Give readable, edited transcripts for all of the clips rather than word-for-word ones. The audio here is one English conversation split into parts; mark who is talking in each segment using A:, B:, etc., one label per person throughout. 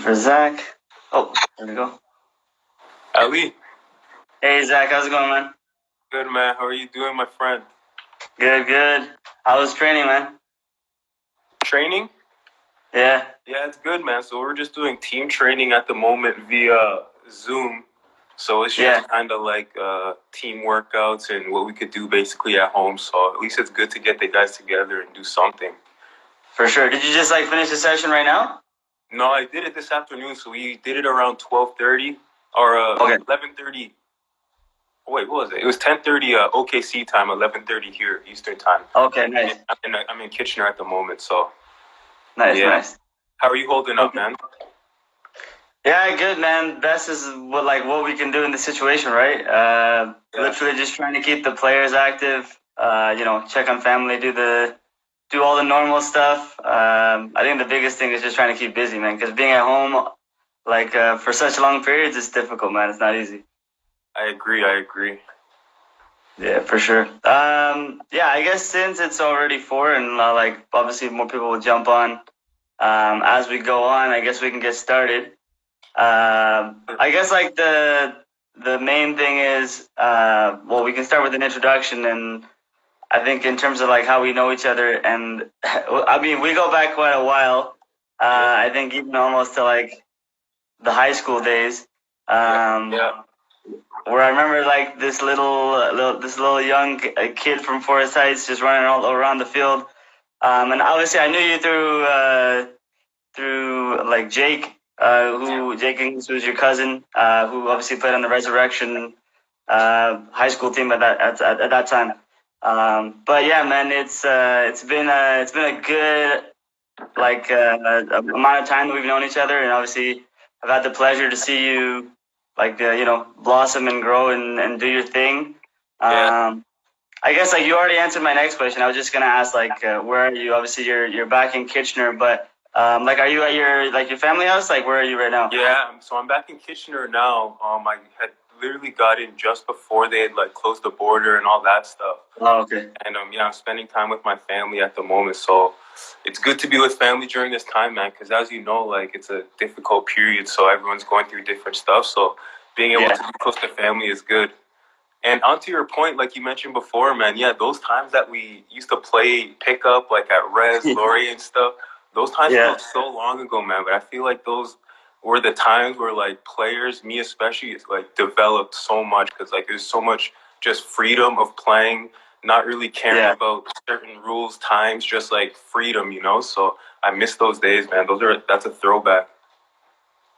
A: for Zach. Oh, there we go.
B: Ali.
A: Hey, Zach, how's it going, man?
B: Good, man. How are you doing, my friend?
A: Good. How was training, man?
B: Training?
A: Yeah.
B: Yeah, it's good, man. So we're just doing team training at the moment via Zoom. So it's just kind of like team workouts and what we could do basically at home. So at least it's good to get the guys together and do something.
A: For sure. Did you just finish the session right now?
B: No, I did it this afternoon. So we did it around 12:30 or 11:30. Wait, what was it? It was 10:30 OKC time, 11:30 here Eastern time.
A: Okay, nice.
B: I'm in Kitchener at the moment, so.
A: Nice.
B: How are you holding up, man?
A: Yeah, good, man. Best is what we can do in the situation, right? Literally just trying to keep the players active. Check on family, do all the normal stuff. I think the biggest thing is just trying to keep busy, man. Because being at home, for such long periods, it's difficult, man. It's not easy.
B: I agree.
A: Yeah, for sure. I guess since it's already 4 and obviously more people will jump on as we go on, I guess we can get started. I guess the main thing is we can start with an introduction, and I think in terms of how we know each other, and I mean we go back quite a while. I think even almost to the high school days. Where I remember this little young kid from Forest Heights just running all around the field, and obviously I knew you through Jake, who was your cousin, who obviously played on the Resurrection high school team at that time. But yeah, man, it's been a good amount of time that we've known each other, and obviously I've had the pleasure to see you blossom and grow and do your thing. I guess you already answered my next question. I was just gonna ask where are you? Obviously you're back in Kitchener, but are you at your family house? Where are you right now?
B: Yeah, so I'm back in Kitchener now. I had literally got in just before they had closed the border and all that stuff.
A: Oh, okay.
B: And I'm spending time with my family at the moment, so it's good to be with family during this time, man, because as you know, it's a difficult period, so everyone's going through different stuff, so being able to be close to family is good. And onto your point, like you mentioned before, man, those times that we used to play pickup at Res, Laurier and stuff, those times feel so long ago, man, but I feel like those were the times where players, me especially, developed so much because there's so much just freedom of playing, not really caring about certain rules, times, just freedom, so I miss those days, man. That's a throwback.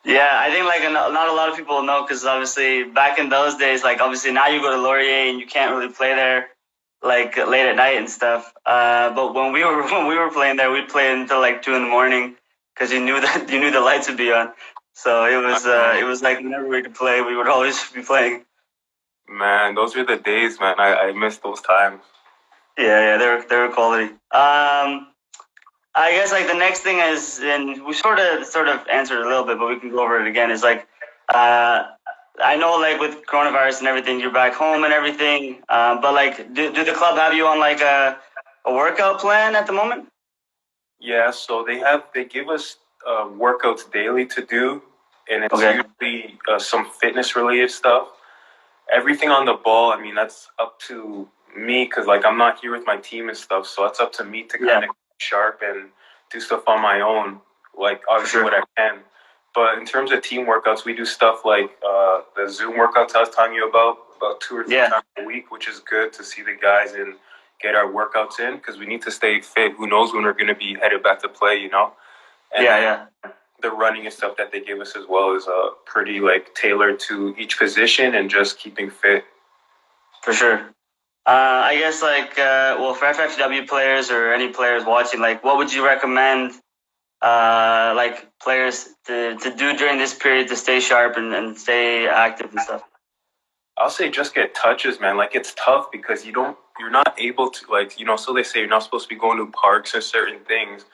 A: Yeah, I think not a lot of people know because obviously back in those days, obviously now you go to Laurier and you can't really play there late at night and stuff. But when we were playing there, we'd play until 2 a.m. because you knew the lights would be on. So it was whenever we could play, we would always be playing.
B: Man, those were the days, man. I miss those times.
A: Yeah, they were quality. I guess the next thing is, and we sort of answered a little bit, but we can go over it again. Is I know with coronavirus and everything, you're back home and everything. But do the club have you on a workout plan at the moment? Yeah,
B: so they give us workouts daily to do, and it's usually some fitness related stuff. Everything on the ball, I mean, that's up to me because I'm not here with my team and stuff, so it's up to me to kind of sharp and do stuff on my own, obviously what I can. But in terms of team workouts, we do stuff the Zoom workouts I was telling you about 2 or 3 times a week, which is good to see the guys and get our workouts in because we need to stay fit. Who knows when we're going to be headed back to play, And the running and stuff that they give us as well is pretty tailored to each position and just keeping fit.
A: For sure. I guess for FFTW players or any players watching, what would you recommend players to do during this period to stay sharp and stay active and stuff?
B: I'll say just get touches, man. It's tough because you're not able to so they say you're not supposed to be going to parks or certain things.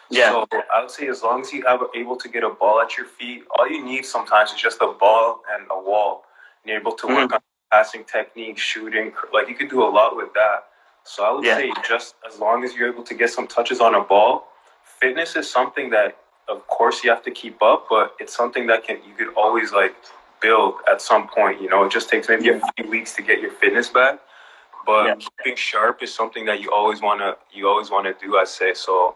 B: Yeah. So I would say as long as you have able to get a ball at your feet, all you need sometimes is just a ball and a wall. And you're able to work on passing technique, shooting. You could do a lot with that. So I would say just as long as you're able to get some touches on a ball, fitness is something that of course you have to keep up, but it's something that you could always like build at some point. You know, it just takes maybe a few weeks to get your fitness back. But keeping sharp is something that you always wanna do, I'd say. So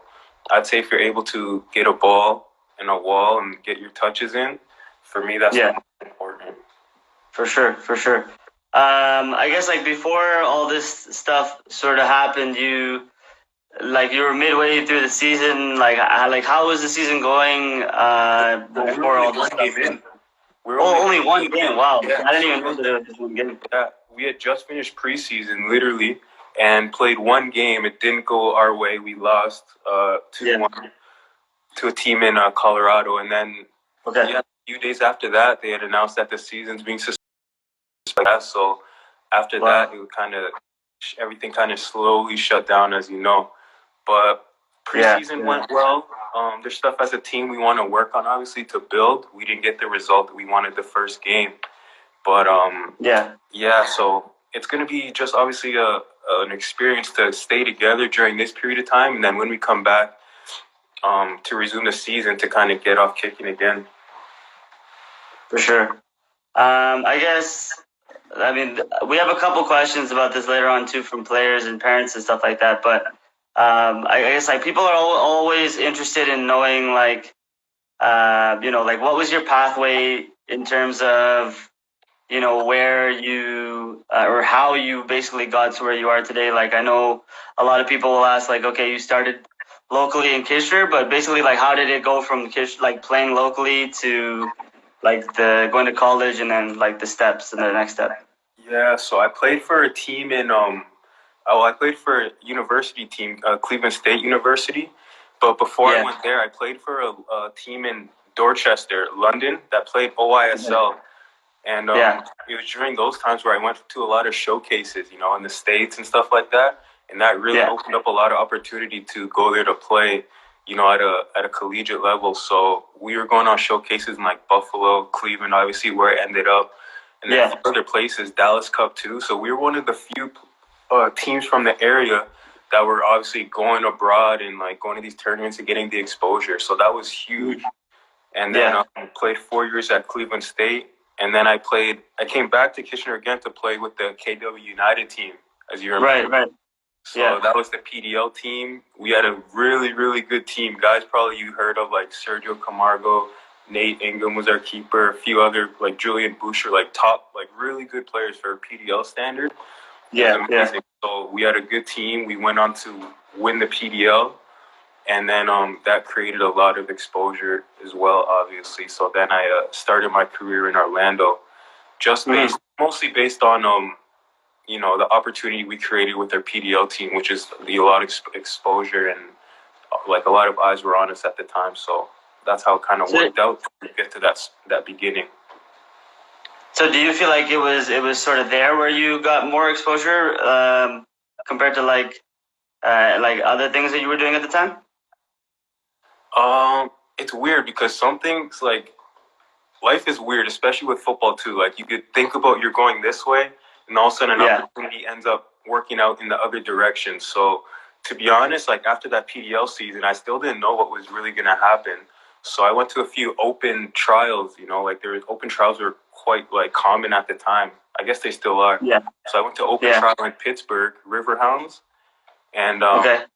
B: I'd say if you're able to get a ball and a wall and get your touches in, for me that's important.
A: For sure. I guess like before all this stuff sort of happened, you were midway through the season. Like how was the season going before all this stuff? Only one game. Wow, yeah. I didn't even know that it was just one game.
B: Yeah, we had just finished preseason, literally, and played one game. It didn't go our way. We lost 2-1 to a team in Colorado, and then a few days after that, they had announced that the season's being suspended. So after that, it everything kind of slowly shut down, as you know. But preseason went well. There's stuff as a team we want to work on, obviously, to build. We didn't get the result that we wanted the first game. But, so it's going to be just obviously an experience to stay together during this period of time. And then when we come back to resume the season, to kind of get off kicking again.
A: For sure. I mean, we have a couple questions about this later on, too, from players and parents and stuff like that. But I guess like people are always interested in knowing like what was your pathway in terms of where you or how you basically got to where you are today. Like I know a lot of people will ask like, okay, you started locally in Kitchener, but basically like how did it go from like playing locally to like the going to college and then like the steps and the next step?
B: Yeah, so I played for a team in I played for a university team, Cleveland State University. But before I went there, I played for a team in Dorchester, London, that played OISL. And it was during those times where I went to a lot of showcases, in the States and stuff like that. And that really opened up a lot of opportunity to go there to play, at a collegiate level. So we were going on showcases in like Buffalo, Cleveland, obviously, where it ended up. And then other places, Dallas Cup too. So we were one of the few teams from the area that were obviously going abroad and like going to these tournaments and getting the exposure. So that was huge. And then I played 4 years at Cleveland State. And then I came back to Kitchener again to play with the KW United team, as you remember.
A: Right.
B: So that was the PDL team. We had a really, really good team. Guys probably you heard of, like Sergio Camargo, Nate Ingham was our keeper, a few other, like Julian Boucher, like top, like really good players for PDL standard. Yeah. So we had a good team. We went on to win the PDL. And then that created a lot of exposure as well, obviously. So then I started my career in Orlando, just mostly based on, the opportunity we created with our PDL team, which is a lot of exposure and like a lot of eyes were on us at the time. So that's how it kind of worked out to get to that beginning.
A: So do you feel like it was sort of there where you got more exposure compared to like other things that you were doing at the time?
B: It's weird because some things like life is weird, especially with football too. Like you could think about you're going this way, and all of a sudden an opportunity ends up working out in the other direction. So to be honest, like after that PDL season, I still didn't know what was really gonna happen. So I went to a few open trials. Open trials were quite like common at the time. I guess they still are. Yeah. So I went to open trial in Pittsburgh, Riverhounds, and I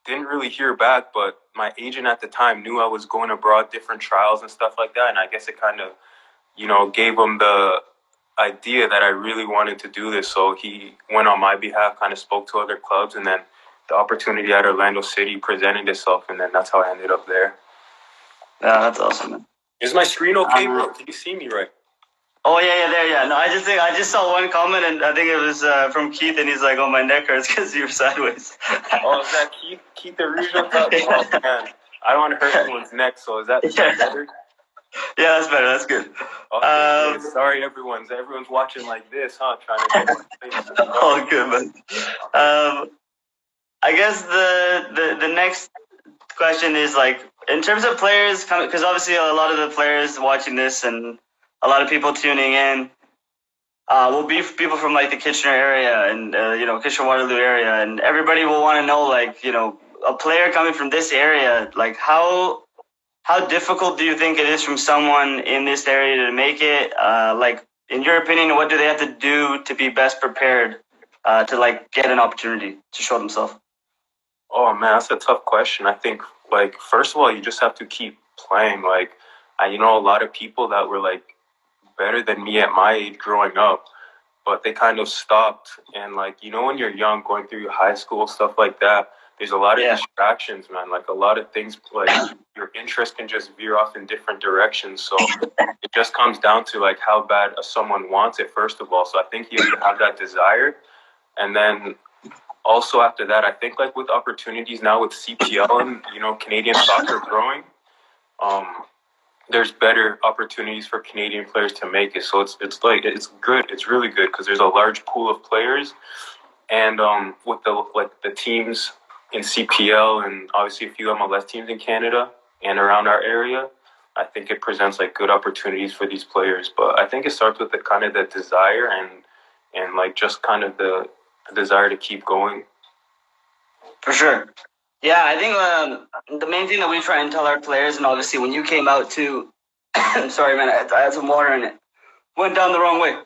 B: didn't really hear back, but my agent at the time knew I was going abroad, different trials and stuff like that. And I guess it kind of, gave him the idea that I really wanted to do this. So he went on my behalf, kind of spoke to other clubs, and then the opportunity at Orlando City presented itself, and then that's how I ended up there.
A: Yeah, that's awesome, man.
B: Is my screen okay, bro? Can you see me right?
A: Oh yeah. No, I just saw one comment, and I think it was from Keith, and he's like, "Oh, my neck hurts because you're sideways."
B: Oh, is that Keith? Keith the Rouge up top? Oh man, I don't want to hurt anyone's neck, so is that better?
A: Yeah, that's better. That's good.
B: Okay, sorry, everyone's watching like this, huh? Trying to get my face.
A: Oh, good, man. I guess the next question is like in terms of players, because obviously a lot of the players watching this and a lot of people tuning in will be people from like the Kitchener area and Kitchener Waterloo area, and everybody will want to know like a player coming from this area, like how difficult do you think it is from someone in this area to make it? Like, in your opinion, what do they have to do to be best prepared to like get an opportunity to show themselves?
B: Oh man, that's a tough question. I think like first of all, you just have to keep playing. Like I know a lot of people that were like better than me at my age growing up, but they kind of stopped. And like when you're young, going through high school stuff like that, there's a lot of distractions, man. Like a lot of things, like your interest can just veer off in different directions. So it just comes down to like how bad someone wants it, first of all. So I think you have to have that desire, and then also after that, I think like with opportunities now with CPL and Canadian soccer growing, there's better opportunities for Canadian players to make it. So it's good. It's really good because there's a large pool of players, and with the teams in CPL and obviously a few MLS teams in Canada and around our area, I think it presents like good opportunities for these players. But I think it starts with the kind of the desire and like just kind of the desire to keep going.
A: For sure. Yeah, I think the main thing that we try and tell our players, and obviously when you came out too, sorry man, I had some water in it. Went down the wrong way.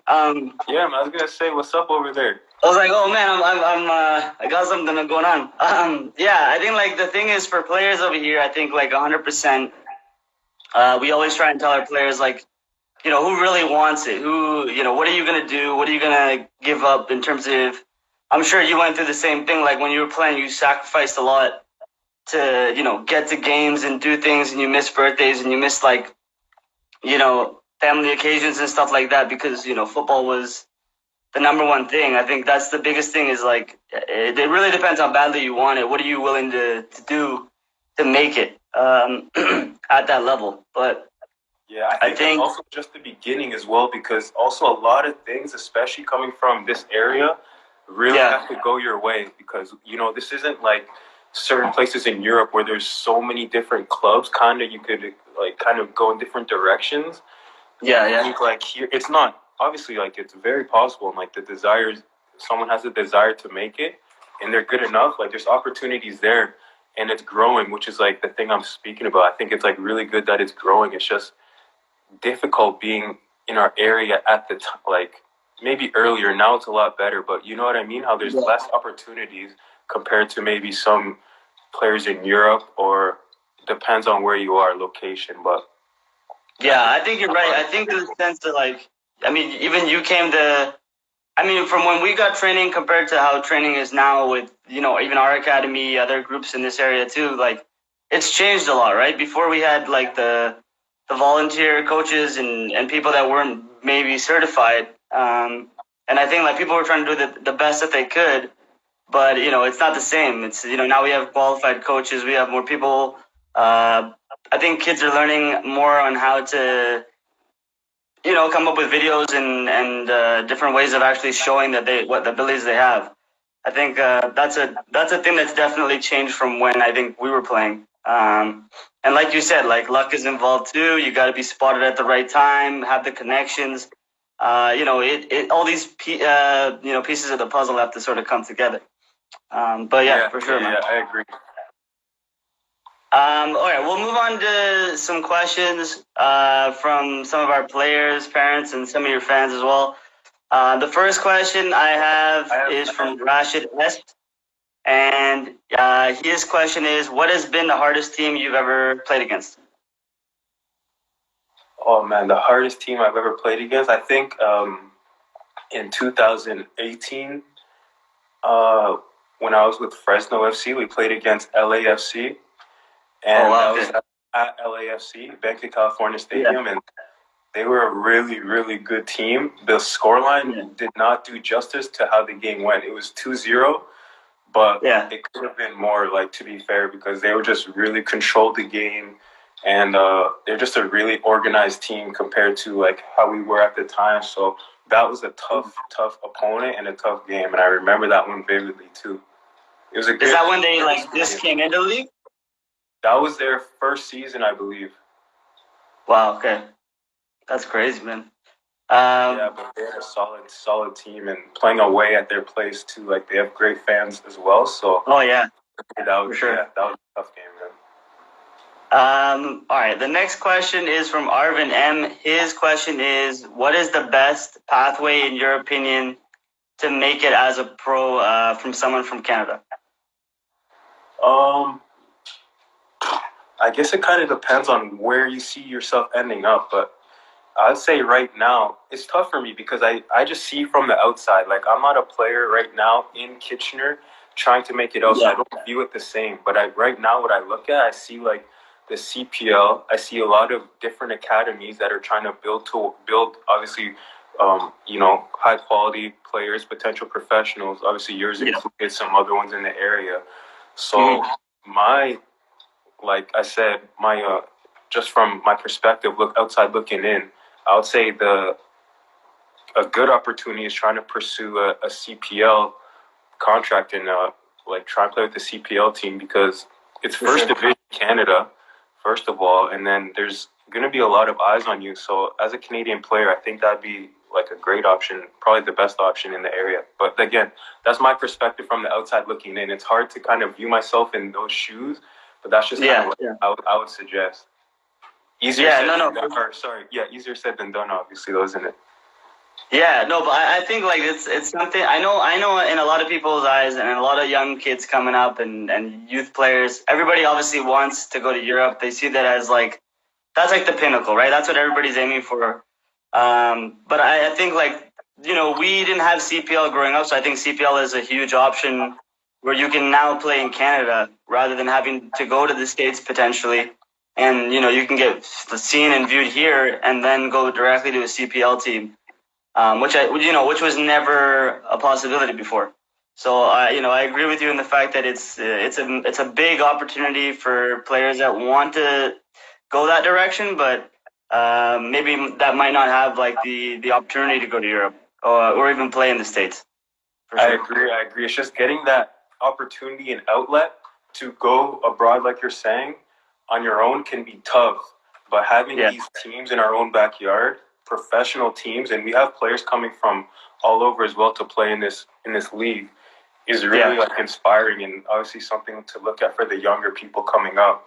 B: Yeah, man, I was gonna say, what's up over there?
A: I was like, oh man, I got something going on. Yeah, I think like the thing is for players over here, I think like 100%. We always try and tell our players like, who really wants it? Who, what are you gonna do? What are you gonna give up in terms of? I'm sure you went through the same thing. Like when you were playing, you sacrificed a lot to, get to games and do things, and you missed birthdays and you missed like, family occasions and stuff like that because, football was the number one thing. I think that's the biggest thing is like, it really depends how badly you want it. What are you willing to do to make it at that level? But
B: yeah, I think also just the beginning as well, because also a lot of things, especially coming from this area, really have to go your way because, this isn't like certain places in Europe where there's so many different clubs, you could like kind of go in different directions. I think like here, it's not, obviously like it's very possible and like someone has a desire to make it and they're good enough, like there's opportunities there and it's growing, which is like the thing I'm speaking about. I think it's like really good that it's growing. It's just difficult being in our area at the time, like maybe earlier. Now it's a lot better, but you know what I mean? How there's less opportunities compared to maybe some players in Europe, or depends on where you are, location. But
A: yeah, I think you're right. I think in the sense that like, even you came to, from when we got training compared to how training is now with, even our academy, other groups in this area too, like it's changed a lot, right? Before we had like the volunteer coaches and people that weren't maybe certified. And I think like people were trying to do the best that they could, but it's not the same. It's now we have qualified coaches, we have more people. I think kids are learning more on how to come up with videos and different ways of actually showing that what abilities they have. I think that's a thing that's definitely changed from when I think we were playing. And like you said, like luck is involved too. You got to be spotted at the right time, have the connections. All these pieces of the puzzle have to sort of come together. But yeah, for sure, man.
B: Yeah, I agree.
A: All right, we'll move on to some questions from some of our players, parents, and some of your fans as well. The first question I have is from Rashid S. And his question is, what has been the hardest team you've ever played against?
B: Oh, man, the hardest team I've ever played against, I think in 2018, when I was with Fresno FC, we played against LAFC. And I was at LAFC, Bank of California Stadium, and they were a really, really good team. The scoreline did not do justice to how the game went. It was 2-0, but it could have been more, like, to be fair, because they were just really controlled the game, and they're just a really organized team compared to, like, how we were at the time. So that was a tough opponent and a tough game, and I remember that one vividly, too. It was a good.
A: Is that when they, like, just came into the league?
B: That was their first season, I believe.
A: Wow, okay. That's crazy, man.
B: Yeah, but they're a solid team and playing away at their place, too. Like, they have great fans as well, so.
A: Oh, yeah.
B: That was,
A: For sure.
B: yeah, that was a tough game, man.
A: All right. The next question is from Arvin M. His question is, what is the best pathway, in your opinion, to make it as a pro from someone from Canada?
B: I guess it kind of depends on where you see yourself ending up, but I'd say right now it's tough for me because I just see from the outside. Like, I'm not a player right now in Kitchener trying to make it out, so I don't view it the same. But right now, what I look at, I see like the CPL. I see a lot of different academies that are trying to build obviously, high quality players, potential professionals. Obviously, yours included, some other ones in the area. So like I said, my just from my perspective, outside looking in, I would say a good opportunity is trying to pursue a CPL contract and like try and play with the CPL team because it's first division Canada, first of all, and then there's going to be a lot of eyes on you. So as a Canadian player, I think that'd be like a great option, probably the best option in the area. But again, that's my perspective from the outside looking in. It's hard to kind of view myself in those shoes, but that's just kind of what I would suggest. Easier said than done, obviously, though, isn't it?
A: Yeah, no, but I think like it's something I know in a lot of people's eyes and a lot of young kids coming up and youth players, everybody obviously wants to go to Europe. They see that as like that's like the pinnacle, right? That's what everybody's aiming for. But I think like we didn't have CPL growing up, so I think CPL is a huge option where you can now play in Canada rather than having to go to the States potentially. And you can get seen and viewed here and then go directly to a CPL team. Which was never a possibility before. So I agree with you in the fact that it's a big opportunity for players that want to go that direction, but maybe that might not have like the opportunity to go to Europe or even play in the States.
B: For sure. I agree. It's just getting that opportunity and outlet to go abroad, like you're saying, on your own can be tough. But having these teams in our own backyard, professional teams, and we have players coming from all over as well to play in this league, is really like inspiring and obviously something to look at for the younger people coming up.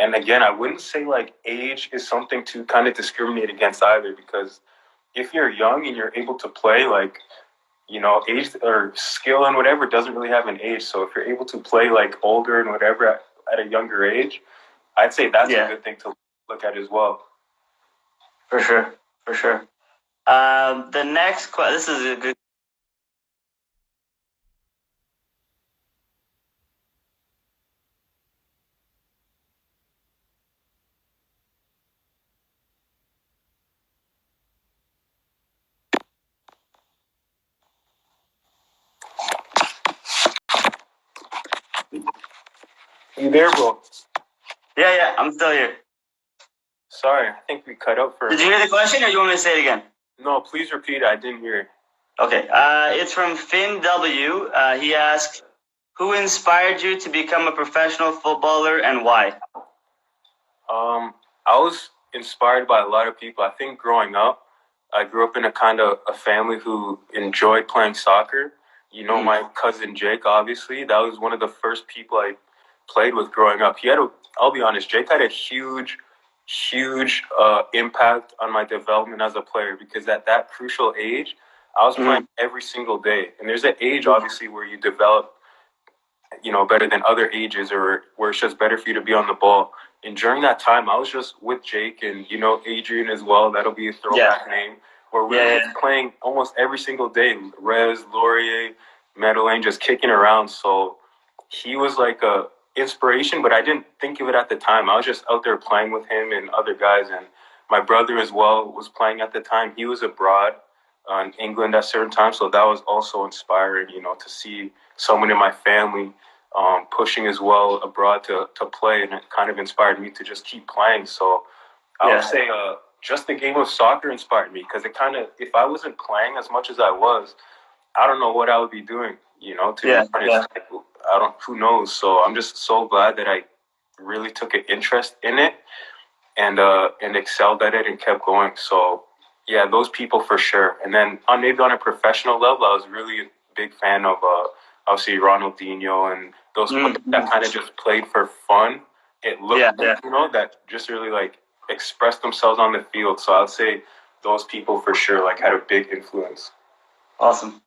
B: And again, I wouldn't say like age is something to kind of discriminate against either, because if you're young and you're able to play, like, age or skill and whatever doesn't really have an age. So if you're able to play like older and whatever at a younger age, I'd say that's a good thing to look at as well.
A: For sure. The next question, this is a good.
B: You there, bro?
A: Yeah, I'm still here.
B: Sorry, I think we cut out for.
A: Did you hear the question, or you want me to say it again?
B: No, please repeat it. I didn't hear it.
A: Okay. It's from Finn W. He asks, "Who inspired you to become a professional footballer and why?"
B: I was inspired by a lot of people. I think growing up, I grew up in a kind of a family who enjoyed playing soccer. My cousin Jake, obviously, that was one of the first people I played with growing up. I'll be honest, Jake had a huge impact on my development as a player, because at that crucial age, I was playing every single day. And there's an age, obviously, where you develop, better than other ages, or where it's just better for you to be on the ball. And during that time, I was just with Jake and, Adrian as well. That'll be a throwback name. Where we were playing almost every single day. Rez, Laurier, Medellin, just kicking around. So he was like a inspiration, but I didn't think of it at the time. I was just out there playing with him and other guys. And my brother as well was playing at the time. He was abroad in England at certain times. So that was also inspiring, to see someone in my family pushing as well abroad to play. And it kind of inspired me to just keep playing. So I would say just the game of soccer inspired me, because it kind of, if I wasn't playing as much as I was, I don't know what I would be doing, to be honest. Who knows? So I'm just so glad that I really took an interest in it and excelled at it and kept going. So yeah, those people for sure. And then maybe on a professional level, I was really a big fan of obviously Ronaldinho and those players that kind of just played for fun. It looked like, that just really like expressed themselves on the field. So I'd say those people for sure like had a big influence.
A: Awesome.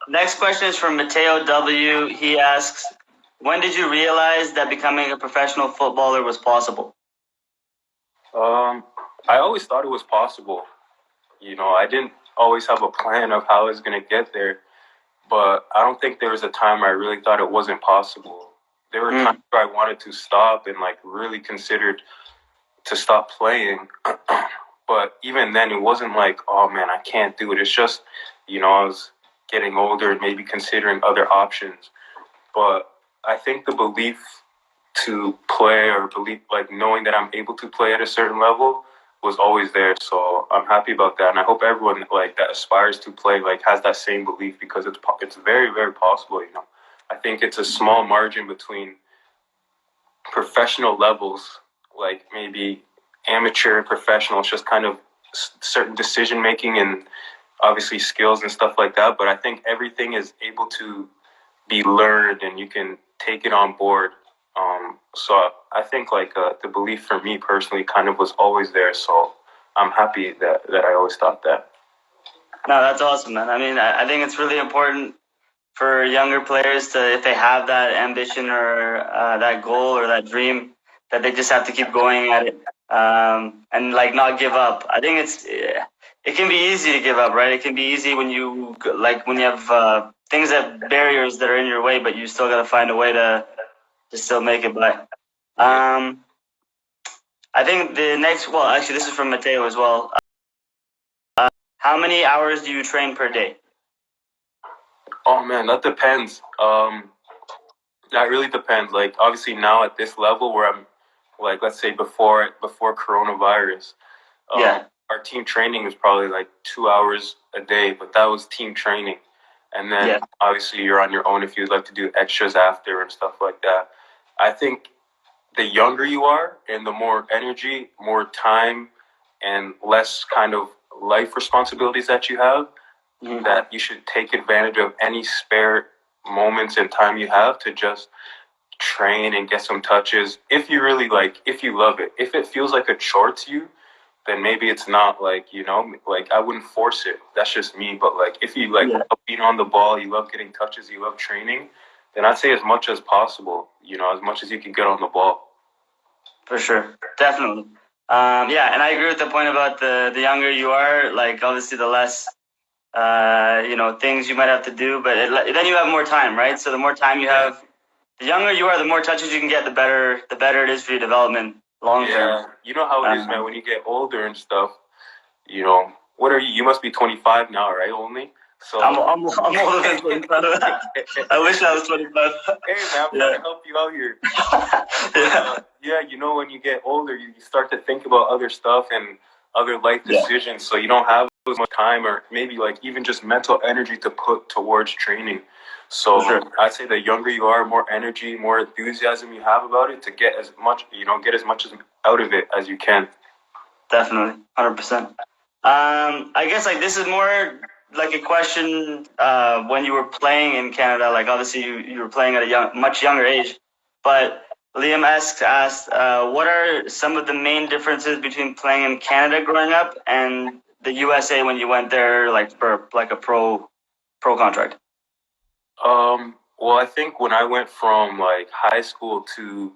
A: Next question is from Mateo W. He asks, when did you realize that becoming a professional footballer was possible?
B: I always thought it was possible. I didn't always have a plan of how I was going to get there, but I don't think there was a time where I really thought it wasn't possible. There were times where I wanted to stop and like really considered to stop playing. But even then, it wasn't like, oh man, I can't do it. It's just, I was getting older and maybe considering other options. But I think the belief to play or belief, like knowing that I'm able to play at a certain level was always there. So I'm happy about that. And I hope everyone like that aspires to play, like has that same belief, because it's very, very possible, I think it's a small margin between professional levels, like maybe amateur and professional. It's just kind of certain decision making and obviously skills and stuff like that. But I think everything is able to be learned and you can take it on board. So I think like the belief for me personally kind of was always there. So I'm happy that I always thought that.
A: No, that's awesome, man. I mean, I think it's really important for younger players to, if they have that ambition or that goal or that dream, that they just have to keep going at it and like not give up. I think it can be easy to give up, right? It can be easy when you have things that barriers that are in your way, but you still got to find a way to still make it by. I think the next, well, actually, this is from Mateo as well. How many hours do you train per day?
B: Oh man, that depends. That really depends. Like obviously now at this level where I'm, like let's say before coronavirus, our team training was probably like 2 hours a day, but that was team training. And then obviously you're on your own if you'd like to do extras after and stuff like that. I think the younger you are and the more energy, more time, and less kind of life responsibilities that you have, that you should take advantage of any spare moments and time you have to just train and get some touches. If you really if you love it. If it feels like a chore to you, then maybe it's not like, like I wouldn't force it. That's just me. But like if you love being on the ball, you love getting touches, you love training, then I'd say as much as possible, as much as you can get on the ball.
A: For sure. Definitely. And I agree with the point about the younger you are, like obviously the less things you might have to do, but then you have more time, right? So the more time you have, the younger you are, the more touches you can get, the better it is for your development long term.
B: Yeah, you know how it is, man. When you get older and stuff, what are you? You must be 25 now, right? Only. So
A: I'm older than 25. I wish I was 25.
B: Hey, man, I'm trying to help you out here. When you get older, you start to think about other stuff and other life decisions, so you don't have as much time or maybe like even just mental energy to put towards training. So I'd say the younger you are, more energy, more enthusiasm you have about it to get as much, out of it as you can.
A: Definitely, 100%. I guess like this is more like a question when you were playing in Canada. Like obviously you were playing at a much younger age, but Liam asked, what are some of the main differences between playing in Canada growing up and the USA when you went there, like for like a pro contract?
B: Well, I think when I went from like high school to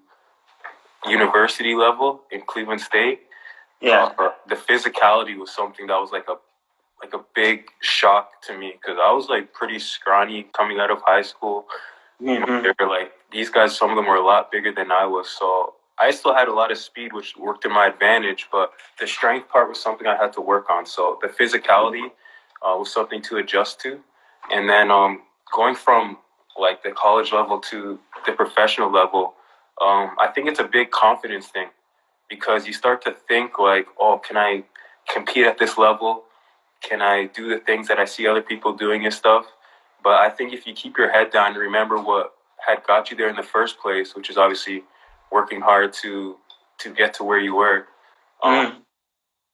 B: university level in Cleveland State, the physicality was something that was like a big shock to me, because I was like pretty scrawny coming out of high school. They were like, these guys, some of them were a lot bigger than I was. So I still had a lot of speed, which worked in my advantage, but the strength part was something I had to work on. So the physicality was something to adjust to. And then going from like the college level to the professional level, I think it's a big confidence thing, because you start to think like, oh, can I compete at this level? Can I do the things that I see other people doing and stuff? But I think if you keep your head down and remember what had got you there in the first place, which is obviously working hard to get to where you were,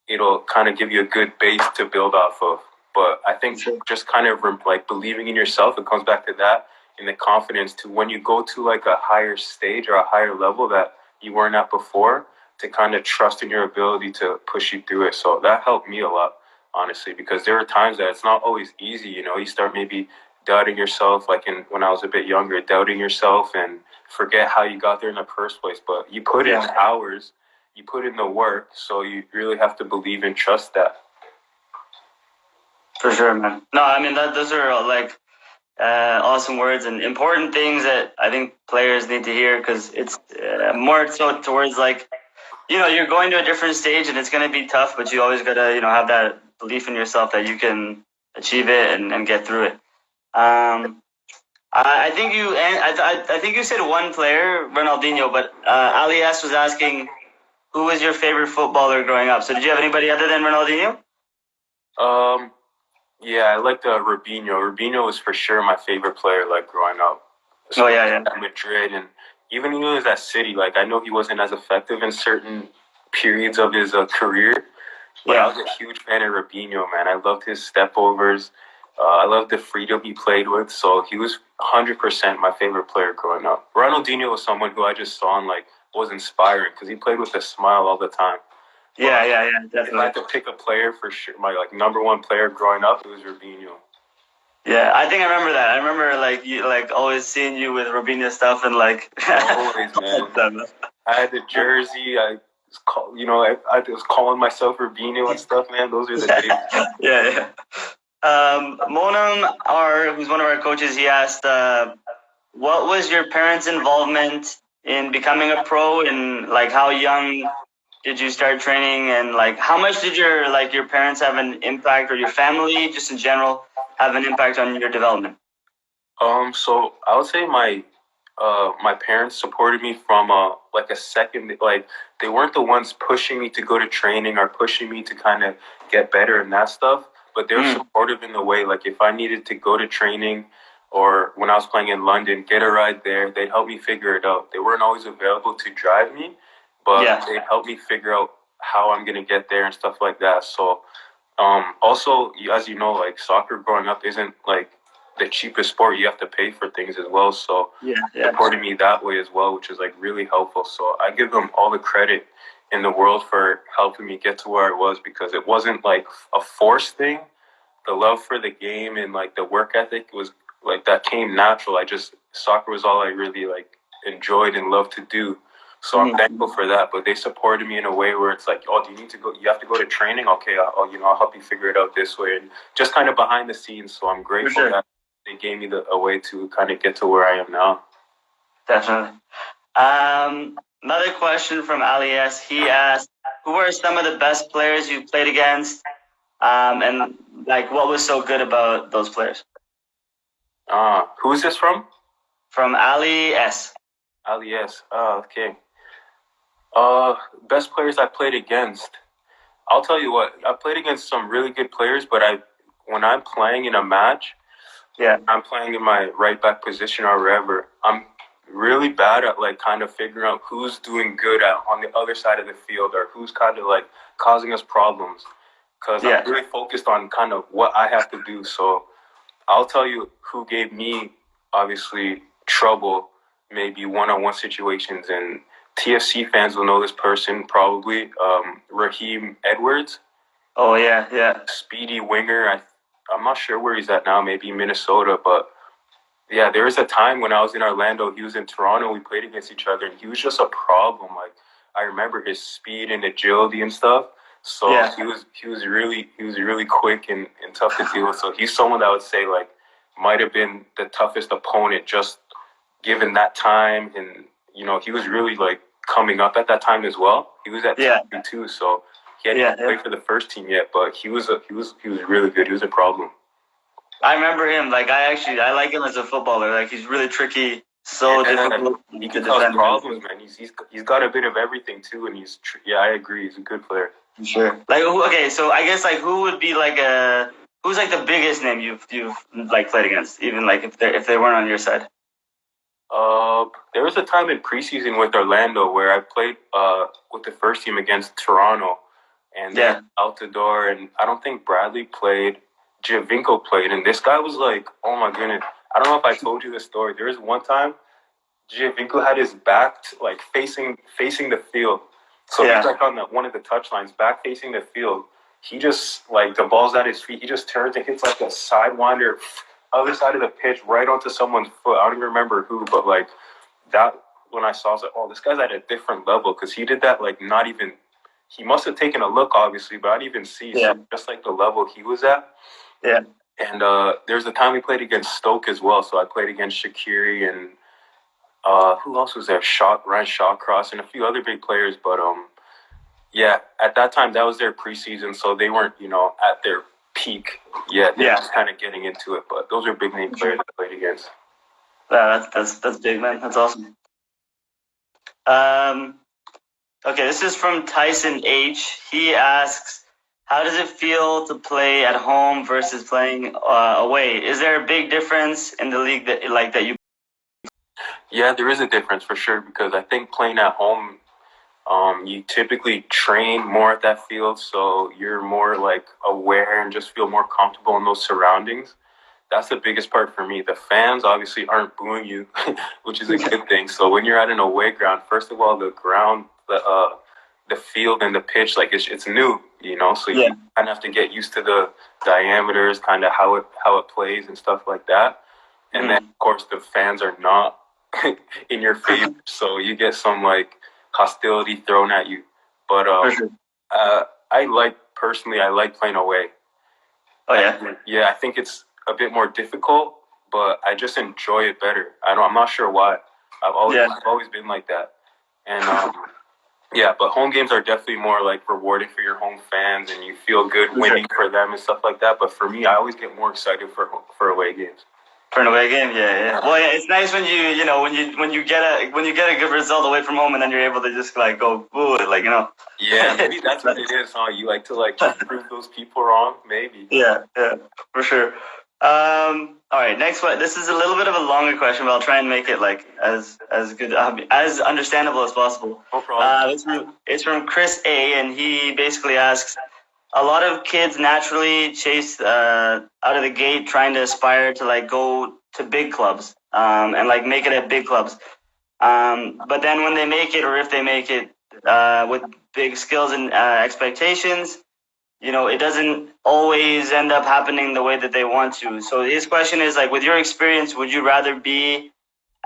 B: it'll kind of give you a good base to build off of. But I think just kind of like believing in yourself, it comes back to that, and the confidence to when you go to like a higher stage or a higher level that you weren't at before, to kind of trust in your ability to push you through it. So that helped me a lot, honestly, because there are times that it's not always easy. You start maybe doubting yourself, like when I was a bit younger, doubting yourself and forget how you got there in the first place. But you put in hours, you put in the work, so you really have to believe and trust that.
A: For sure, man. No, I mean, those are like awesome words and important things that I think players need to hear, because it's more so towards like, you're going to a different stage and it's going to be tough, but you always got to, have that belief in yourself that you can achieve it and get through it. I think I think you said one player, Ronaldinho, but Ali S was asking, who was your favorite footballer growing up? So did you have anybody other than Ronaldinho?
B: Yeah, I liked Robinho. Robinho was for sure my favorite player, like growing up.
A: So at
B: Madrid, and even when he was at City, like I know he wasn't as effective in certain periods of his career, but I was a huge fan of Robinho, man. I loved his step-overs. I loved the freedom he played with. So he was 100% my favorite player growing up. Ronaldinho was someone who I just saw and like was inspiring because he played with a smile all the time.
A: Yeah, definitely.
B: If I had to pick a player for sure, my like number one player growing up, it was Robinho.
A: Yeah, I think I remember that. I remember like you, like always seeing you with Robinho stuff and like.
B: Always, man. I had the jersey. I was calling myself Robinho and stuff, man. Those are the days.
A: Yeah. Monam, who's one of our coaches, he asked, what was your parents' involvement in becoming a pro, and like how young did you start training, and like how much did your parents have an impact, or your family just in general have an impact on your development?
B: So I would say my parents supported me from like a second, like they weren't the ones pushing me to go to training or pushing me to kind of get better and that stuff, but they were supportive in the way, like if I needed to go to training or when I was playing in London, get a ride there, they'd help me figure it out. They weren't always available to drive me, but they'd help me figure out how I'm going to get there and stuff like that. So also, as you know, like soccer growing up isn't like the cheapest sport. You have to pay for things as well. So supporting me that way as well, which is like really helpful. So I give them all the credit in the world for helping me get to where I was, because it wasn't like a forced thing. The love for the game and like the work ethic was like that came natural. Soccer was all I really like enjoyed and loved to do. So I'm thankful for that. But they supported me in a way where it's like, oh, do you need to go? You have to go to training. Okay, I'll help you figure it out this way, and just kind of behind the scenes. So I'm grateful that they gave me a way to kind of get to where I am now.
A: Definitely. Another question from Ali S. He asked, who are some of the best players you played against, and like what was so good about those players?
B: Who is this from?
A: From Ali S.
B: Ali S. Oh, okay. Best players I played against. I'll tell you what, I played against some really good players, but when I'm playing in a match, I'm playing in my right back position or wherever, I'm really bad at like kind of figuring out who's doing good on the other side of the field, or who's kind of like causing us problems, because I'm really focused on kind of what I have to do. So I'll tell you who gave me obviously trouble, maybe one-on-one situations, and TFC fans will know this person probably. Raheem Edwards.
A: Oh yeah.
B: Speedy winger. I'm not sure where he's at now. Maybe Minnesota, but yeah, there was a time when I was in Orlando. He was in Toronto. We played against each other, and he was just a problem. Like I remember his speed and agility and stuff. So he was really quick and tough to deal with. So he's someone that I would say like might have been the toughest opponent just given that time, and he was really like coming up at that time as well. He was at TFC too, so he hadn't played for the first team yet, but he was really good. He was a problem.
A: I remember him. Like I like him as a footballer. Like he's really tricky, difficult.
B: He can cause problems, man. He's got a bit of everything too, and I agree. He's a good player.
A: Sure. Like okay, so I guess like who would be like who's like the biggest name you've like played against, even like if they weren't on your side?
B: There was a time in preseason with Orlando where I played with the first team against Toronto, and Altidore, and I don't think Bradley played. Giovinco played, and this guy was like, oh my goodness. I don't know if I told you this story. There was one time Giovinco had his back like facing the field. So he's like on one of the touch lines, back facing the field. He just, like, the ball's at his feet. He just turns and hits like a sidewinder other side of the pitch right onto someone's foot. I don't even remember who, but like that, when I saw, I was like, oh, this guy's at a different level, because he did that like not even, he must have taken a look, obviously, but I didn't even see. So just like the level he was at.
A: Yeah.
B: And there's a time we played against Stoke as well. So I played against Shaqiri and who else was there? Ryan Shawcross and a few other big players. But yeah, at that time, that was their preseason. So they weren't, at their peak yet. They're just kind of getting into it. But those are big name players I played against.
A: Yeah, that's big, man. That's awesome. Okay, this is from Tyson H. He asks, how does it feel to play at home versus playing away? Is there a big difference in the league that you?
B: Yeah, there is a difference for sure, because I think playing at home, you typically train more at that field, so you're more like aware and just feel more comfortable in those surroundings. That's the biggest part for me. The fans obviously aren't booing you, which is a good thing. So when you're at an away ground, first of all, the ground, the field and the pitch, like it's new, so you kind of have to get used to the diameters, kind of how it plays and stuff like that. And then, of course, the fans are not in your favor, so you get some like hostility thrown at you. But I like playing away.
A: Oh yeah,
B: yeah. I think it's a bit more difficult, but I just enjoy it better. I'm not sure why. I've always been like that, and yeah. But home games are definitely more like rewarding for your home fans, and you feel good winning for them and stuff like that. But for me, I always get more excited for away games.
A: For an away game, yeah. Well, yeah, it's nice when you get a good result away from home, and then you're able to just like go boo it, like
B: Yeah, maybe that's what it is, huh? You like to like prove those people wrong, maybe.
A: Yeah, for sure. All right, next one. This is a little bit of a longer question, but I'll try and make it like as good, as understandable as possible.
B: No problem.
A: It's from Chris A, and he basically asks, a lot of kids naturally chase out of the gate trying to aspire to like go to big clubs and like make it at big clubs. But then when they make it, or if they make it with big skills and expectations, it doesn't always end up happening the way that they want to. So his question is like, with your experience, would you rather be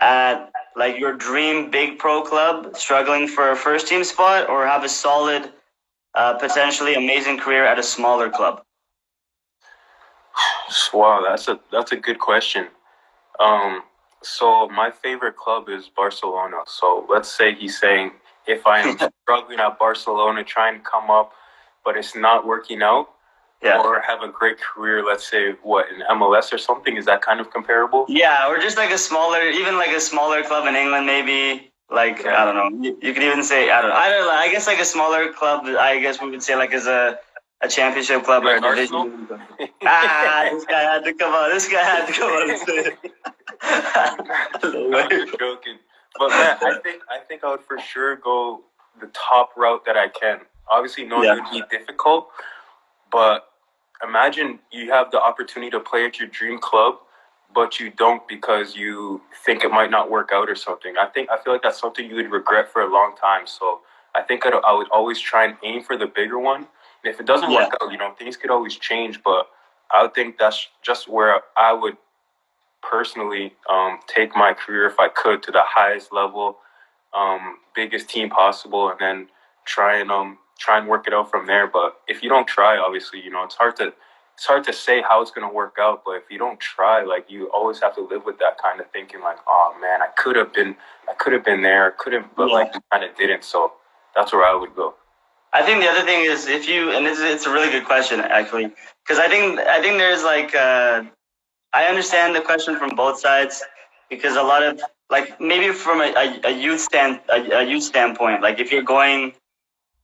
A: at like your dream big pro club struggling for a first team spot, or have a solid potentially amazing career at a smaller club?
B: Wow, that's a good question. So my favorite club is Barcelona. So let's say he's saying, if I am struggling at Barcelona, trying to come up, but it's not working out, or have a great career, let's say in MLS or something, is that kind of comparable?
A: Yeah, or just like a smaller club in England, maybe. Like, I don't know. You could even say, I don't know. I guess like a smaller club, I guess we would say like as a championship club,
B: like
A: or a division. This guy had to come on.
B: I'm just joking. But man, I think I would for sure go the top route that I can. Obviously, it would be difficult, but imagine you have the opportunity to play at your dream club, but you don't because you think it might not work out or something. I feel like that's something you would regret for a long time. So I think I would always try and aim for the bigger one. And if it doesn't work out, things could always change. But I would think that's just where I would personally take my career, if I could, to the highest level, biggest team possible, and then try and work it out from there. But if you don't try, obviously, it's hard to say how it's going to work out, but if you don't try, like, you always have to live with that kind of thinking, like, oh man, I could have been there, but like, kind of didn't. So that's where I would go.
A: I think the other thing is it's a really good question, actually, because I think there's like, I understand the question from both sides, because a lot of, like, maybe from a youth standpoint, like if you're going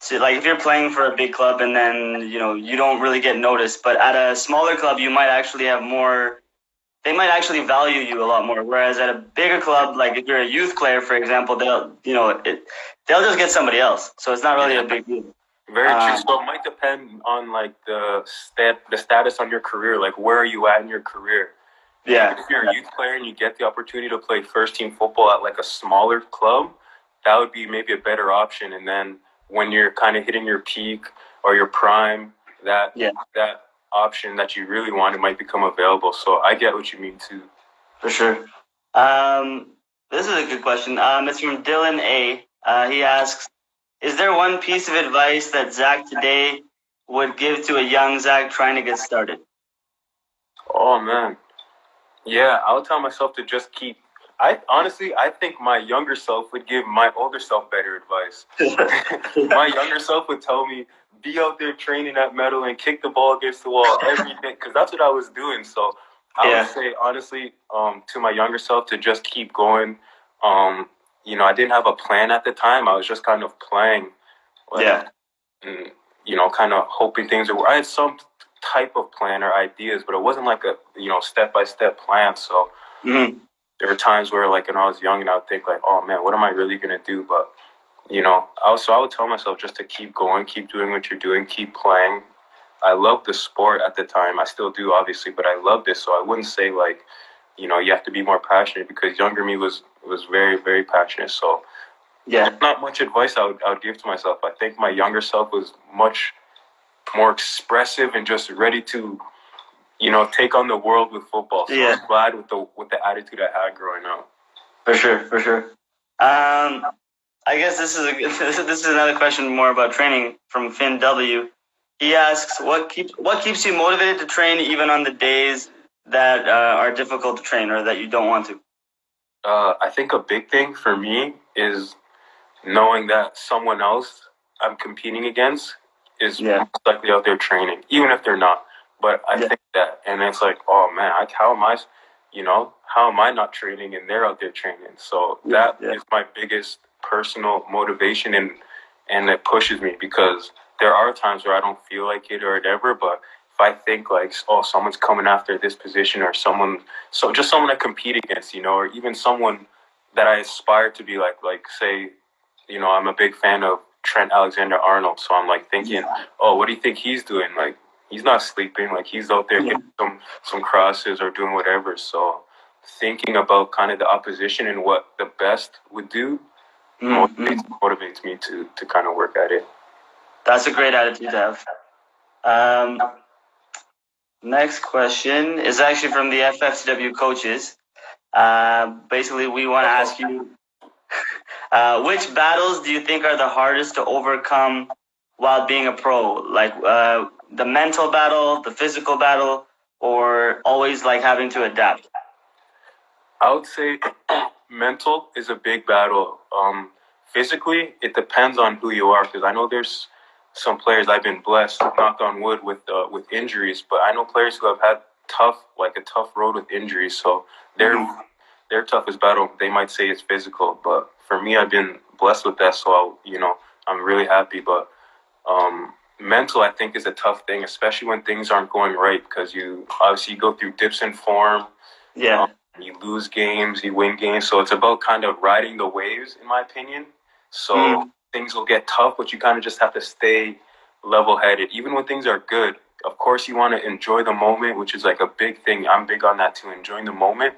A: to, like, if you're playing for a big club and then, you don't really get noticed, but at a smaller club, you might actually have more, they might actually value you a lot more. Whereas at a bigger club, like if you're a youth player, for example, they'll just get somebody else. So it's not really a big deal.
B: Very true. So it might depend on like the status on your career. Like, where are you at in your career?
A: Yeah.
B: If you're a youth player and you get the opportunity to play first team football at like a smaller club, that would be maybe a better option. And then when you're kind of hitting your peak or your prime, that option that you really wanted might become available. So I get what you mean too.
A: For sure. This is a good question. It's from Dylan A. He asks, is there one piece of advice that Zach today would give to a young Zach trying to get started?
B: Oh, man. Yeah, I'll tell myself to just keep... I think my younger self would give my older self better advice. My younger self would tell me, be out there training at metal and kick the ball against the wall every day, because that's what I was doing. So I would say, honestly, to my younger self to just keep going. You know, I didn't have a plan at the time. I was just kind of playing. And, you know, kind of hoping things were... I had some type of plan or ideas, but it wasn't like a, you know, step-by-step plan. So there were times where, like, when I was young and I would think, like, oh, man, what am I really going to do? But, you know, I would tell myself just to keep going, keep doing what you're doing, keep playing. I loved the sport at the time. I still do, obviously, but I loved it. So I wouldn't say, like, you know, you have to be more passionate, because younger me was very, very passionate. So not much advice I would give to myself. I think my younger self was much more expressive and just ready to, you know, take on the world with football. So I'm glad with the attitude I had growing up.
A: For sure. I guess this is another question more about training from Finn W. He asks, what keeps you motivated to train even on the days that are difficult to train or that you don't want to?
B: I think a big thing for me is knowing that someone else I'm competing against is likely out there training, even if they're not. But I think that, and it's like, oh man, how am I not training and they're out there training? So that is my biggest personal motivation, and it pushes me, because there are times where I don't feel like it or whatever, but if I think like, oh, someone's coming after this position, or just someone I compete against, you know, or even someone that I aspire to be like say, you know, I'm a big fan of Trent Alexander-Arnold, so I'm like thinking, oh, what do you think he's doing? Like, he's not sleeping, like he's out there getting some crosses or doing whatever. So thinking about kind of the opposition and what the best would do motivates me to kind of work at it.
A: That's a great attitude to have. Next question is actually from the FFTW coaches. Basically, we want to ask you, which battles do you think are the hardest to overcome while being a pro? Like the mental battle, the physical battle, or always like having to adapt?
B: I would say mental is a big battle. Physically, it depends on who you are, because I know there's some players I've been blessed, knock on wood, with injuries, but I know players who have had a tough road with injuries. So their toughest battle, they might say, is physical. But for me, I've been blessed with that, so I'm really happy. But mental, I think, is a tough thing, especially when things aren't going right, because you obviously go through dips in form. You lose games, you win games. So it's about kind of riding the waves, in my opinion. So things will get tough, but you kind of just have to stay level-headed. Even when things are good, of course, you want to enjoy the moment, which is like a big thing. I'm big on that too, enjoying the moment.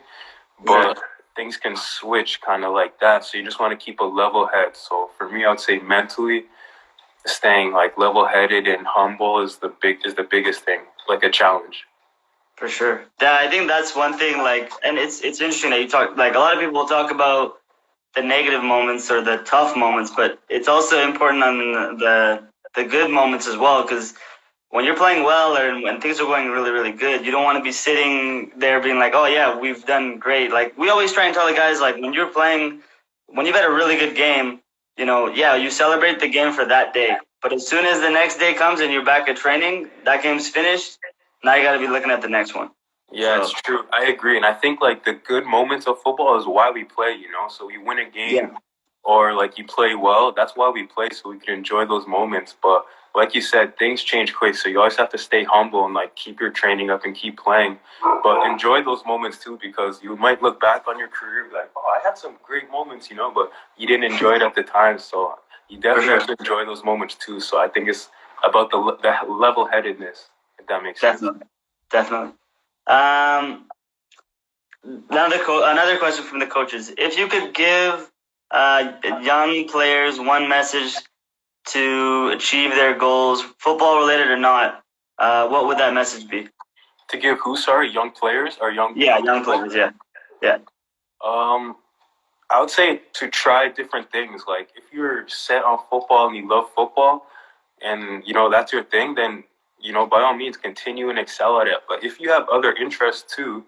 B: But things can switch kind of like that. So you just want to keep a level head. So for me, I would say mentally, staying like level-headed and humble is the biggest thing, like a challenge.
A: For sure. Yeah, I think that's one thing, like, and it's interesting that you talk, like, a lot of people talk about the negative moments or the tough moments, but it's also important on the good moments as well, because when you're playing well or when things are going really, really good, you don't want to be sitting there being like, oh yeah, we've done great. Like, we always try and tell the guys, like, when you've had a really good game, you celebrate the game for that day. But as soon as the next day comes and you're back at training, that game's finished. Now you got to be looking at the next one.
B: Yeah, it's true. I agree. And I think, like, the good moments of football is why we play, So we win a game or, like, you play well. That's why we play, so we can enjoy those moments. But like you said, things change quick, so you always have to stay humble and, like, keep your training up and keep playing. But enjoy those moments, too, because you might look back on your career like, oh, I had some great moments, but you didn't enjoy it at the time. So you definitely have to enjoy those moments too. So I think it's about the level-headedness, if that makes sense.
A: Definitely. Another question from the coaches. If you could give young players one message to achieve their goals, football related or not, what would that message be?
B: To give who? Sorry, young players or young?
A: Yeah, young players. Yeah.
B: I would say to try different things. Like if you're set on football and you love football, and that's your thing, then by all means continue and excel at it. But if you have other interests too,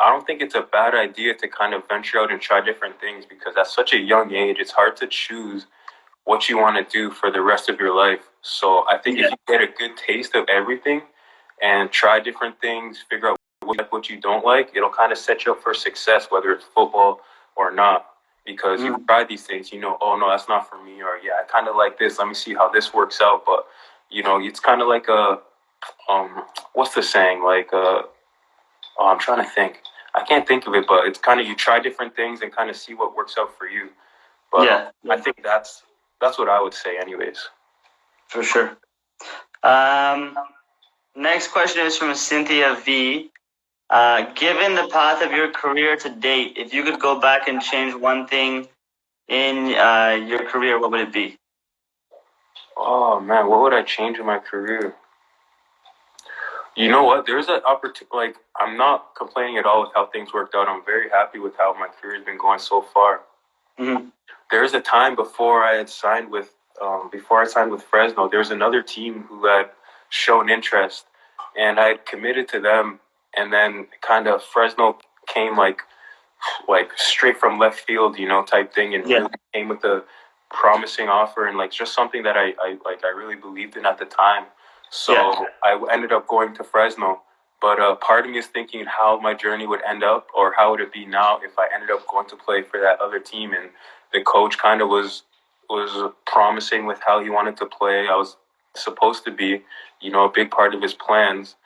B: I don't think it's a bad idea to kind of venture out and try different things, because at such a young age, it's hard to choose what you want to do for the rest of your life. So I think if you get a good taste of everything and try different things, figure out what you don't like, it'll kind of set you up for success, whether it's football or not. Because you try these things, oh no, that's not for me, or yeah, I kind of like this. Let me see how this works out. But it's kind of like a what's the saying? Like I'm trying to think. I can't think of it, but it's kind of you try different things and kind of see what works out for you. But I think that's what I would say, anyways.
A: For sure. Next question is from Cynthia V. Given the path of your career to date, if you could go back and change one thing in your career, what would it be?
B: Oh man, what would I change in my career? You know what? There's an opportunity. Like, I'm not complaining at all with how things worked out. I'm very happy with how my career has been going so far.
A: Mm-hmm.
B: There's a time before I signed with Fresno, there was another team who had shown interest, and I had committed to them. And then kind of Fresno came like straight from left field, type thing, and really came with a promising offer and like just something that I really believed in at the time. So I ended up going to Fresno. But part of me is thinking how my journey would end up, or how would it be now if I ended up going to play for that other team. And the coach kind of was promising with how he wanted to play. I was supposed to be, a big part of his plans.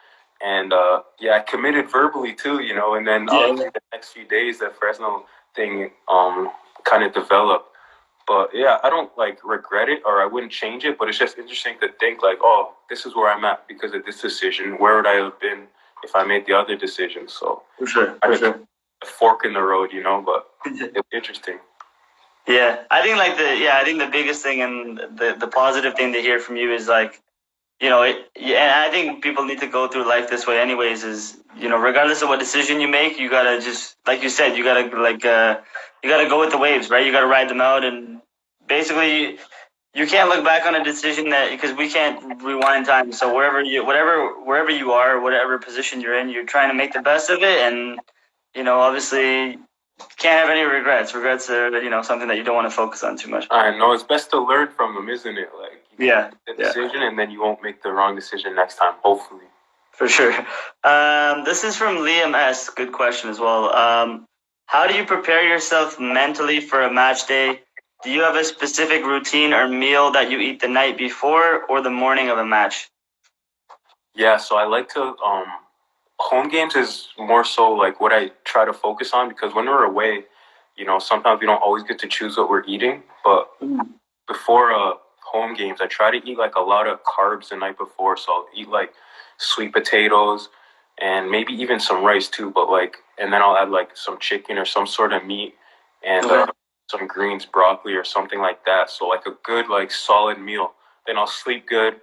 B: And I committed verbally too, and then the next few days the Fresno thing kind of developed. But I don't regret it, or I wouldn't change it, but it's just interesting to think oh, this is where I'm at because of this decision. Where would I have been if I made the other decision? So
A: for sure.
B: A fork in the road, but it's interesting.
A: Yeah, I think I think the biggest thing and the positive thing to hear from you is and I think people need to go through life this way anyways, is, regardless of what decision you make, you gotta just, like you said, you gotta you gotta go with the waves, right? You gotta ride them out, and basically you can't look back on a decision because we can't rewind time. So wherever you are, whatever position you're in, you're trying to make the best of it, and, obviously can't have any regrets. Regrets are, something that you don't want to focus on too much.
B: I know, it's best to learn from them, isn't it?
A: Make
B: the decision, and then you won't make the wrong decision next time, hopefully.
A: For sure. This is from Liam S. Good question as well. How do you prepare yourself mentally for a match day? Do you have a specific routine or meal that you eat the night before or the morning of a match?
B: Yeah, so I like to home games is more so what I try to focus on, because when we're away, sometimes we don't always get to choose what we're eating. But before home games, I try to eat a lot of carbs the night before. So I'll eat sweet potatoes and maybe even some rice too. But and then I'll add some chicken or some sort of meat and some greens, broccoli or something like that. So a good solid meal. Then I'll sleep good,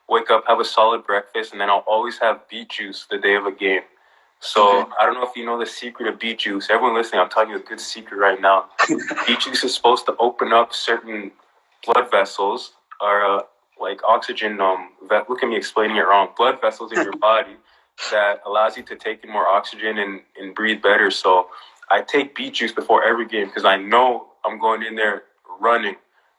B: wake up, have a solid breakfast, and then I'll always have beet juice the day of a game. So I don't know if you know the secret of beet juice. Everyone listening, I'm telling you a good secret right now. Beet juice is supposed to open up certain blood vessels, or oxygen. Look at me explaining it wrong. Blood vessels in your body that allows you to take in more oxygen and breathe better. So I take beet juice before every game because I know I'm going in there running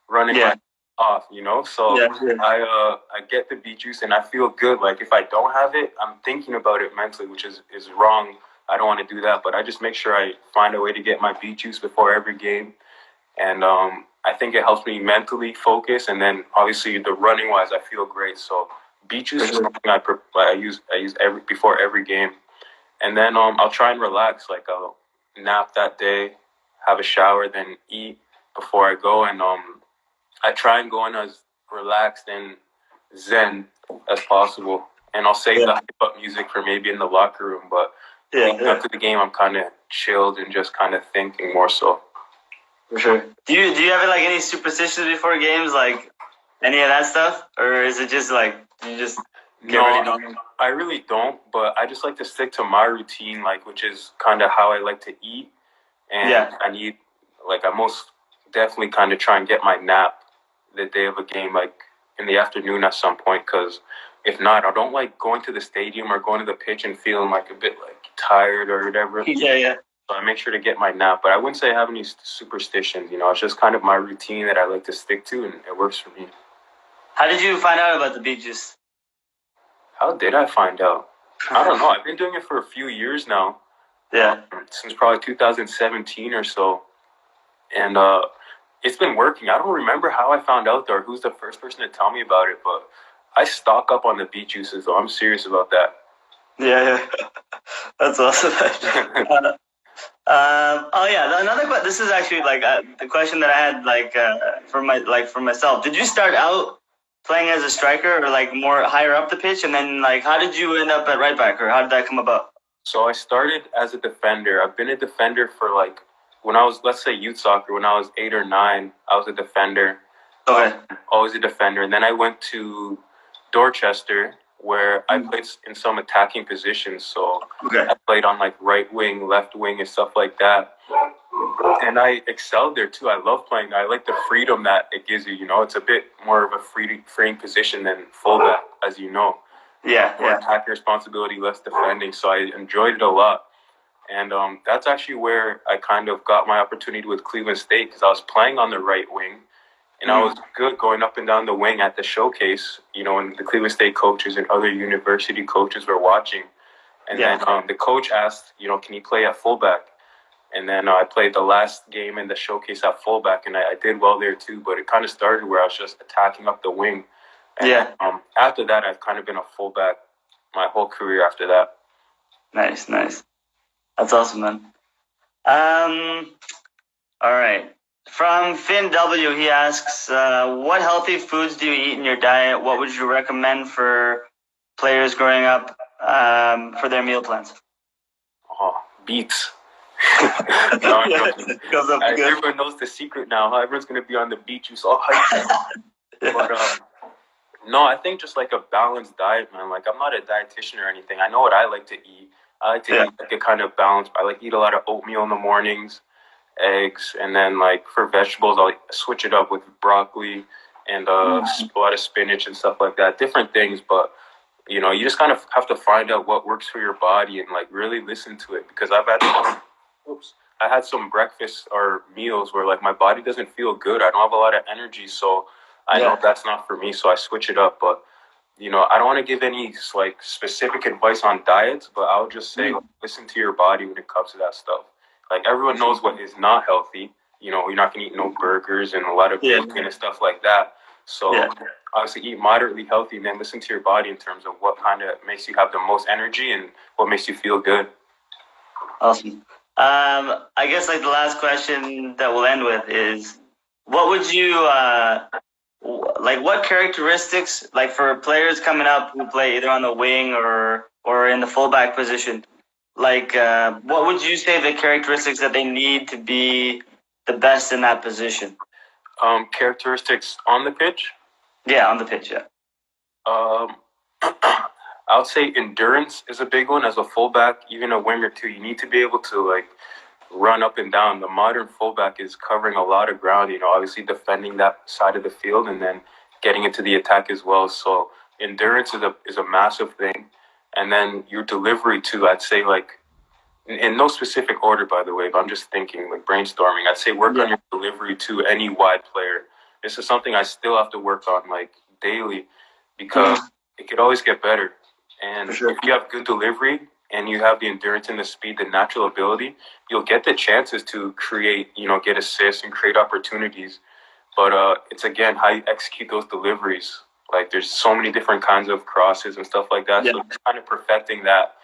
B: my off. So I get the beet juice and I feel good. If I don't have it, I'm thinking about it mentally, which is wrong. I don't want to do that, but I just make sure I find a way to get my beet juice before every game. And I think it helps me mentally focus, and then obviously the running wise, I feel great. So beet juice is something I use before every game, and then I'll try and relax. I'll nap that day, have a shower, then eat before I go, and I try and go in as relaxed and zen as possible. And I'll save the hype-up music for maybe in the locker room. But leading up to the game, I'm kind of chilled and just kind of thinking more so.
A: For sure. Do you have like any superstitions before games, like any of that stuff, or is it just like you just get ready?
B: No, I really don't. But I just like to stick to my routine, like which is kind of how I like to eat, and I need I most definitely kind of try and get my nap the day of a game, like in the afternoon at some point, because if not, I don't like going to the stadium or going to the pitch and feeling like a bit like tired or whatever. So I make sure to get my nap, but I wouldn't say I have any superstitions. It's just kind of my routine that I like to stick to, and it works for me.
A: How did you find out about the beet juice?
B: How did I find out? I don't know. I've been doing it for a few years now.
A: Yeah.
B: Since probably 2017 or so. And it's been working. I don't remember how I found out or who's the first person to tell me about it, but I stock up on the beet juices, though. I'm serious about that.
A: Yeah. That's awesome. Another question. This is actually the question that I had for myself. Did you start out playing as a striker or more higher up the pitch, and then how did you end up at right back, or how did that come about?
B: So I started as a defender. I've been a defender for when I was, let's say, youth soccer, when I was 8 or 9, I was a defender.
A: Okay.
B: Always a defender. And then I went to Dorchester, where I played in some attacking positions. So I played on right wing, left wing, and stuff like that. And I excelled there too. I love playing. I like the freedom that it gives you. It's a bit more of a freeing position than fullback, as you know. More attacking responsibility, less defending. So I enjoyed it a lot. And that's actually where I kind of got my opportunity with Cleveland State, because I was playing on the right wing. And I was good going up and down the wing at the showcase, and the Cleveland State coaches and other university coaches were watching. And then the coach asked, can you play at fullback? And then I played the last game in the showcase at fullback, and I did well there too. But it kind of started where I was just attacking up the wing. And after that, I've kind of been a fullback my whole career after that.
A: Nice. That's awesome, man. All right. From Finn W, he asks, what healthy foods do you eat in your diet? What would you recommend for players growing up for their meal plans?
B: Oh, beets. Everyone knows the secret now. Everyone's going to be on the beet juice all hyped. But no, I think just a balanced diet, man. I'm not a dietitian or anything. I know what I like to eat. I like to eat a kind of balance. I like to eat a lot of oatmeal in the mornings, eggs, and then for vegetables, I'll switch it up with broccoli and a lot of spinach and stuff like that. Different things, but you just kind of have to find out what works for your body and really listen to it. Because I had some breakfast or meals where my body doesn't feel good. I don't have a lot of energy, so I know that's not for me. So I switch it up, but. I don't want to give any specific advice on diets, but I'll just say listen to your body when it comes to that stuff. Everyone knows what is not healthy. You're not going to eat no burgers and a lot of bacon and stuff like that. So obviously eat moderately healthy, and then listen to your body in terms of what kind of makes you have the most energy and what makes you feel good.
A: Awesome. I guess the last question that we'll end with is, what would you what characteristics, for players coming up who play either on the wing or in the fullback position, what would you say the characteristics that they need to be the best in that position?
B: Characteristics on the pitch?
A: Yeah, on the pitch, yeah.
B: I would say endurance is a big one as a fullback, even a winger too. You need to be able to run up and down. The modern fullback is covering a lot of ground, obviously defending that side of the field and then getting into the attack as well. So endurance is a massive thing. And then your delivery too, I'd say in no specific order, by the way, but I'm just thinking brainstorming. I'd say work on your delivery to any wide player. This is something I still have to work on daily, because it could always get better. And if you have good delivery, and you have the endurance and the speed, the natural ability, you'll get the chances to create, get assists and create opportunities. But it's, again, how you execute those deliveries. There's so many different kinds of crosses and stuff like that. So it's kind of perfecting that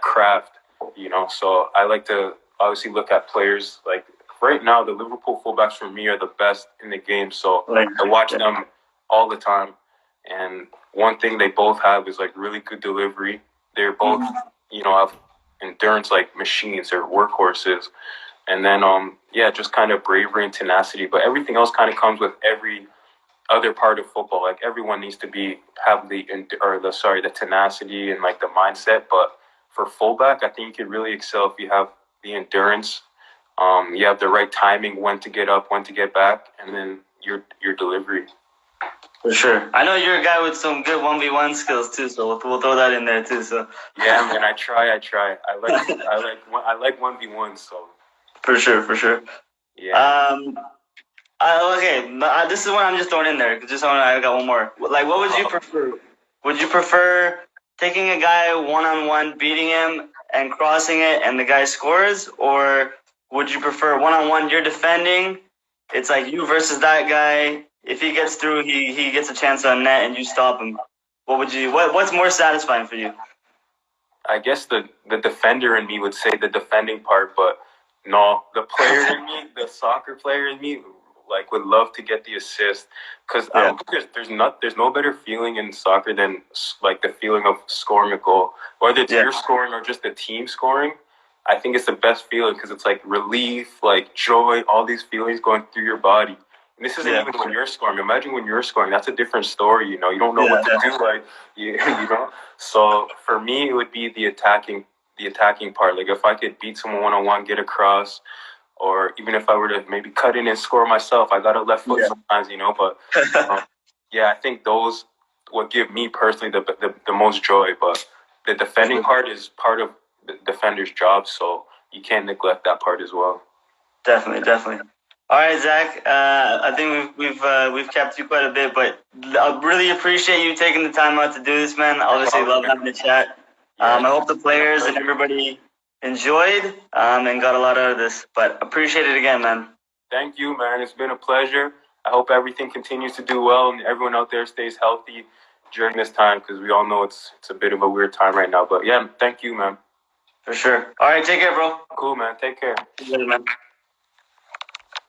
B: craft, So I like to obviously look at players right now, the Liverpool fullbacks for me are the best in the game. So I watch them all the time. And one thing they both have is like really good delivery. They're both, have endurance like machines. They're workhorses. And then, just kind of bravery and tenacity. But everything else kind of comes with every other part of football. Like everyone needs to have the tenacity and like the mindset. But for fullback, I think you can really excel if you have the endurance. You have the right timing, when to get up, when to get back, and then your delivery.
A: For sure. I know you're a guy with some good 1v1 skills too, so we'll throw that in there too. So
B: yeah, man, I try. I like 1v1. So
A: for sure.
B: Yeah.
A: Okay. This is one I'm just throwing in there. I got one more. Like, what would you prefer? Would you prefer taking a guy one-on-one, beating him, and crossing it, and the guy scores, or would you prefer one-on-one? You're defending. It's like you versus that guy. If he gets through, he gets a chance on net, and you stop him. What's more satisfying for you?
B: I guess the defender in me would say the defending part, but no, the player in me, the soccer player in me, like would love to get the assist, because I don't think there's no better feeling in soccer than like the feeling of scoring a goal, whether it's your scoring or just the team scoring. I think it's the best feeling because it's like relief, like joy, all these feelings going through your body. And this isn't even when you're scoring. Imagine when you're scoring. That's a different story. You don't know what to do. Like you know. So for me, it would be the attacking part. Like if I could beat someone one-on-one, get across, or even if I were to maybe cut in and score myself, I got a left foot sometimes. But I think those would give me personally the most joy. But the defending part is part of the defender's job, so you can't neglect that part as well.
A: Definitely. All right, Zach. I think we've kept you quite a bit, but I really appreciate you taking the time out to do this, man. Obviously, love having the chat. I hope the players and everybody enjoyed and got a lot out of this. But appreciate it again, man.
B: Thank you, man. It's been a pleasure. I hope everything continues to do well and everyone out there stays healthy during this time, because we all know it's a bit of a weird time right now. But yeah, thank you, man.
A: For sure. All right, take care, bro.
B: Cool, man. Take care.
A: Good, man.